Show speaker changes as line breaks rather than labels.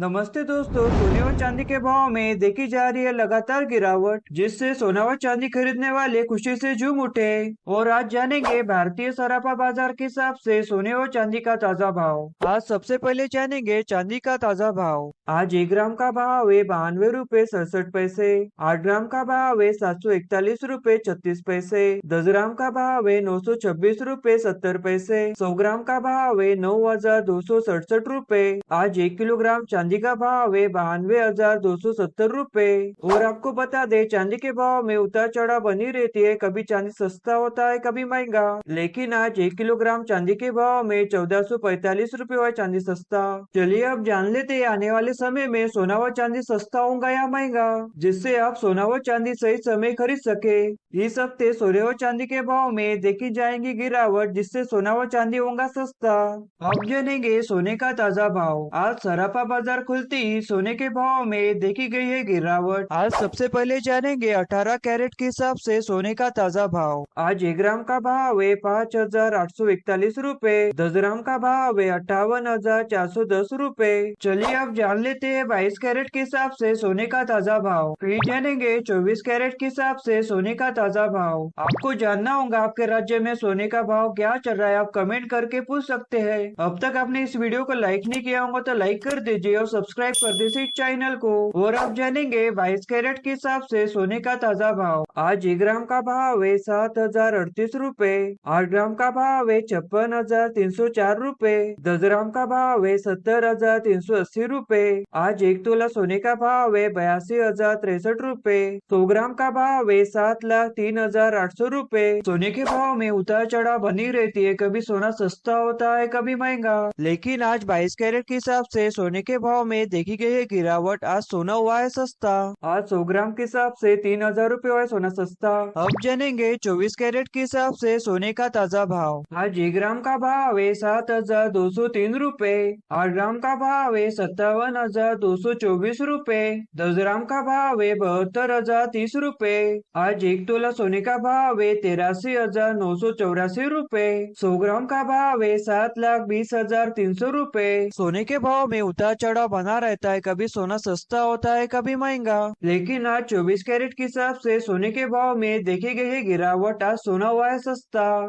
नमस्ते दोस्तों। सोने और चांदी के भाव में देखी जा रही है लगातार गिरावट, जिससे सोना और चांदी खरीदने वाले खुशी से झूम उठे। और आज जानेंगे भारतीय सराफा बाजार के हिसाब से सोने और चांदी का ताजा भाव। आज सबसे पहले जानेंगे चांदी का ताजा भाव। आज 1 ग्राम का भाव है 92 रुपए 67 पैसे। 8 ग्राम का भाव है 741 रुपए 36 पैसे। 10 ग्राम का भाव है 926 रुपए 70 पैसे। 100 ग्राम का भाव है 9267 रुपए। आज 1 किलोग्राम चांदी का भाव है 92,270 रुपए। और आपको बता दे, चांदी के भाव में उतार चढ़ाव बनी रहती है। कभी चांदी सस्ता होता है, कभी महंगा। लेकिन आज 1 किलोग्राम चांदी के भाव में 1445 रुपए हुआ चांदी सस्ता। चलिए अब जान लेते हैं आने वाले समय में सोना व चांदी सस्ता होगा या महंगा, जिससे आप सोना व चांदी सही समय खरीद सके। इस हफ्ते सोने व चांदी के भाव में देखी जाएगी गिरावट, जिससे सोना व चांदी होगा सस्ता। अब जानेंगे सोने का ताजा भाव। आज सराफा बाजार खुलते ही सोने के भाव में देखी गई है गिरावट। आज सबसे पहले जानेंगे 18 कैरेट के हिसाब से सोने का ताजा भाव। आज 1 ग्राम का भाव है 5,841 रुपए। 10 ग्राम का भाव है 58,410 रुपए। चलिए अब जान लेते हैं 22 कैरेट के हिसाब से सोने का ताजा भाव। फिर जानेंगे 24 कैरेट के हिसाब से सोने का ताजा भाव। आपको जानना होगा आपके राज्य में सोने का भाव क्या चल रहा है, आप कमेंट करके पूछ सकते हैं। अब तक आपने इस वीडियो को लाइक नहीं किया होगा तो लाइक कर दीजिए और सब्सक्राइब कर दीजिए इस चैनल को। और आप जानेंगे 22 कैरेट के हिसाब से सोने का ताजा भाव। आज 1 ग्राम का भाव है 7,038 रुपए। 8 ग्राम का भाव है 56,304 रुपए। 10 ग्राम का भाव है 70,380 रुपए। आज 1 तोला सोने का भाव है 82,063 रुपए। 100 ग्राम का भाव है 7,03,800 रुपए। सोने के भाव में उतार चढ़ाव बनी रहती है, कभी सोना सस्ता होता है, कभी महंगा। लेकिन आज 22 कैरेट के हिसाब से सोने के भाव में देखी गई है गिरावट। आज सोना हुआ है सस्ता। आज 100 ग्राम के हिसाब से 3,000 रुपए हुआ है सोना सस्ता। अब जानेंगे 24 कैरेट के हिसाब से सोने का ताजा भाव। आज 1 ग्राम का भाव है 7,203 रुपए। 8 ग्राम का भाव है 57,224 रुपए। 10 ग्राम का भाव है 72,030 रुपए। आज 1 तोला सोने का भाव है 83,984 रुपए। 100 ग्राम का भाव है 7,20,300 रुपए। सोने के भाव में उतार चढ़ाव बना रहता है, कभी सोना सस्ता होता है, कभी महंगा। लेकिन आज 24 कैरेट के हिसाब से सोने के भाव में देखी गई है गिरावट। आज सोना हुआ है सस्ता।